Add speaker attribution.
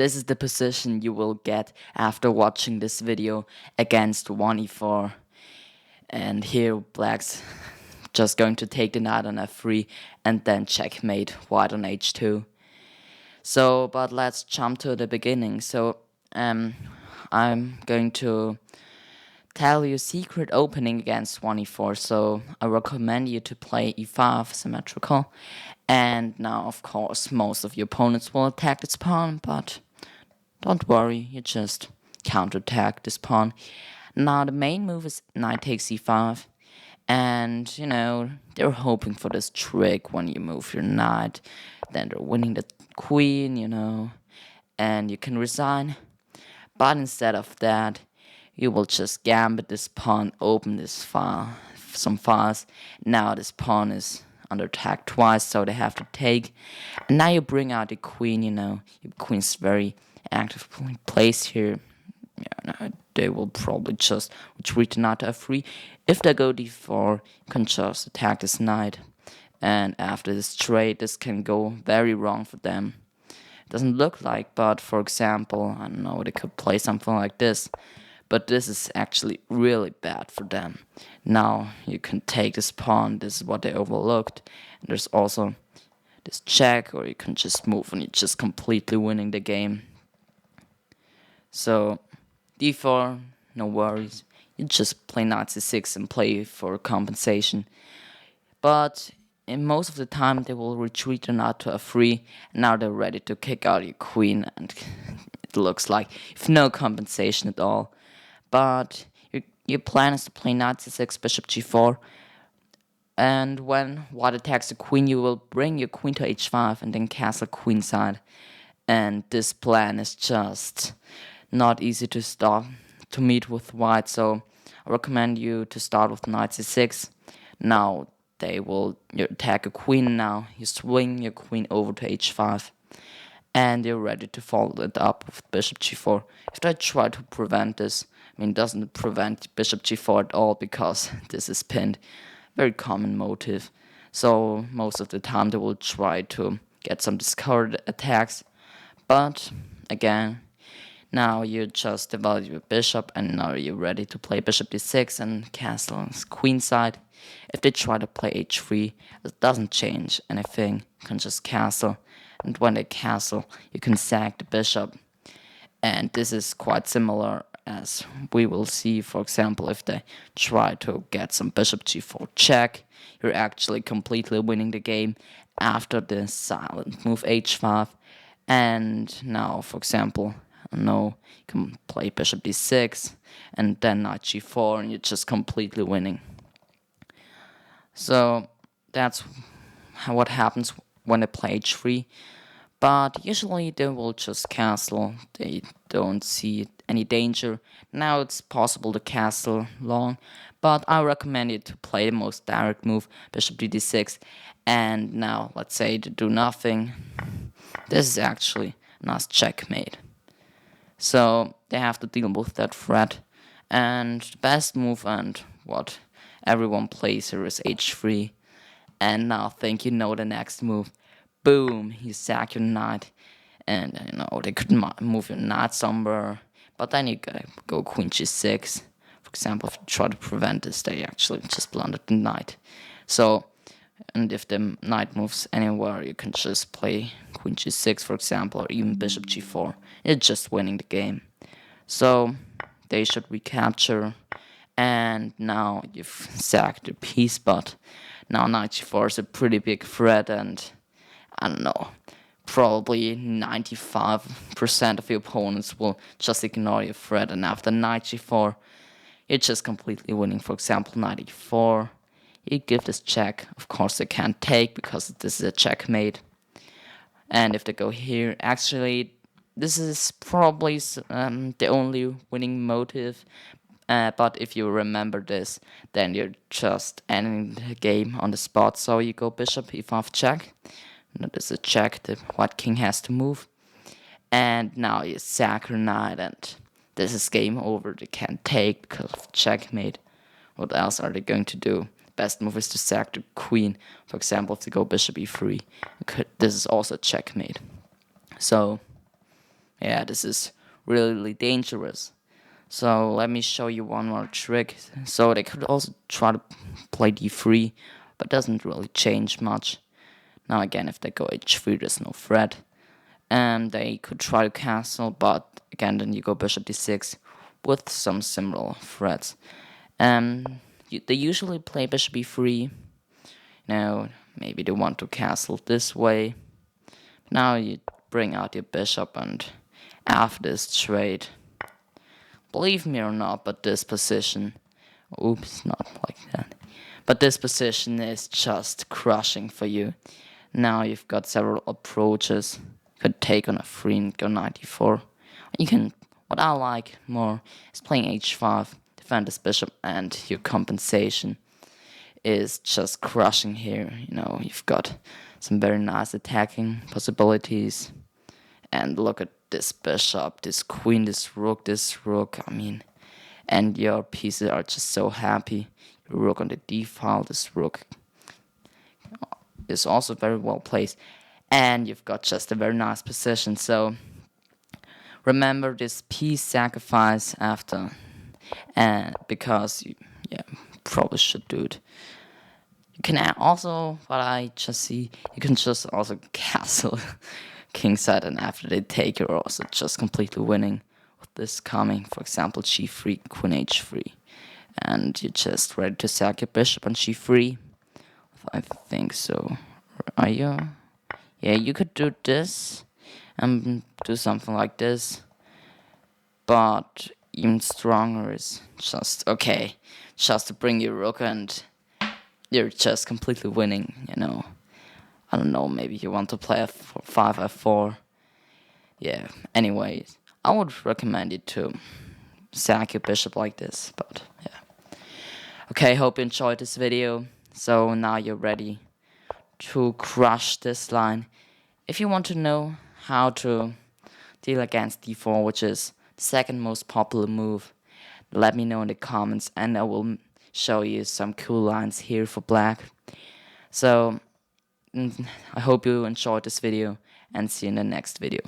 Speaker 1: this is the position you will get after watching this video against 1e4. And here black's just going to take the knight on f3 and then checkmate white on h2. So, but let's jump to the beginning. So, I'm going to tell you secret opening against 1e4. So, I recommend you to play e5 symmetrical. And now, of course, most of your opponents will attack this pawn, but don't worry, you just counterattack this pawn. Now, the main move is knight takes e5. And, they're hoping for this trick when you move your knight. Then they're winning the queen, and you can resign. But instead of that, you will just gambit this pawn, open this file, some files. Now this pawn is under attack twice, so they have to take. And now you bring out the queen, your queen's very actively placed here. They will probably just retreat the knight to f3. If they go d4, you can just attack this knight. And after this trade, this can go very wrong for them. It doesn't look like, but for example, I don't know, they could play something like this. But this is actually really bad for them. Now you can take this pawn, this is what they overlooked. And there's also this check, or you can just move and you're just completely winning the game. So d4, no worries. You just play knight c6 and play for compensation. But in most of the time, they will retreat the knight to f3. And now they're ready to kick out your queen. And it looks like you've no compensation at all. But your plan is to play knight c6, bishop g4. And when white attacks the queen, you will bring your queen to h5 and then castle queenside. And this plan is just not easy to start to meet with white, so I recommend you to start with knight c6. Now they will attack a queen. Now you swing your queen over to h5, and you're ready to follow it up with bishop g4. If I try to prevent this, it doesn't prevent bishop g4 at all because this is pinned. Very common motive. So most of the time they will try to get some discarded attacks, but again, now you just develop your bishop, and now you're ready to play bishop d6 and castle queenside. If they try to play h3, it doesn't change anything. You can just castle, and when they castle, you can sack the bishop. And this is quite similar as we will see, for example, if they try to get some bishop g4 check, you're actually completely winning the game after the silent move h5. And now, for example, you can play bishop d6 and then knight g4, and you're just completely winning. So that's what happens when they play h3. But usually they will just castle. They don't see any danger. Now it's possible to castle long, but I recommend you to play the most direct move, bishop d6. And now let's say to do nothing. This is actually a nice checkmate. So they have to deal with that threat. And the best move, and what everyone plays here, is h3. And now think you know the next move. Boom, you sack your knight. And they could move your knight somewhere. But then you gotta go queen g6. For example, if you try to prevent this, they actually just blundered the knight. So, and if the knight moves anywhere, you can just play queen g6, for example, or even bishop g4. You're just winning the game. So they should recapture, and now you've sacked the piece, but now knight g4 is a pretty big threat, and I don't know, probably 95% of your opponents will just ignore your threat, and after knight g4, you're just completely winning. For example, knight e4. You give this check. Of course, they can't take because this is a checkmate. And if they go here, actually, this is probably the only winning motive. But if you remember this, then you're just ending the game on the spot. So you go bishop e5 check. This is a check. The white king has to move. And now you sack your knight, and this is game over. They can't take because of checkmate. What else are they going to do? Best move is to sack the queen. For example, if they go bishop e3, this is also checkmate. So Yeah, this is really dangerous. So let me show you one more trick. So they could also try to play d3, but doesn't really change much. Now again, if they go h3, there's no threat. And they could try to castle, but again, then you go bishop d6 with some similar threats. They usually play bishop e3. Now, maybe they want to castle this way. Now you bring out your bishop, and after this trade, believe me or not, but this position, oops, not like that. But this position is just crushing for you. Now you've got several approaches. You could take on a 3 and go 94. You can, what I like more is playing h5, defend this bishop, and your compensation is just crushing here. You've got some very nice attacking possibilities. And look at this bishop, this queen, this rook. And your pieces are just so happy. Your rook on the d file, this rook is also very well placed. And you've got just a very nice position. So remember this piece sacrifice after. And because you probably should do it. You can also, what I just see, you can just also castle kingside, and after they take, you're also just completely winning with this coming. For example, g3, queen h3, and you're just ready to sack your bishop on g3. I think so. Are you? Yeah, you could do this and do something like this, but even stronger is just okay. Just to bring your rook, and you're just completely winning. I don't know, maybe you want to play f5, f4. Yeah, anyways, I would recommend you to sack your bishop like this, but yeah. Okay, hope you enjoyed this video. So now you're ready to crush this line. If you want to know how to deal against d4, which is the second most popular move, let me know in the comments, and I will show you some cool lines here for black. So I hope you enjoyed this video, and see you in the next video.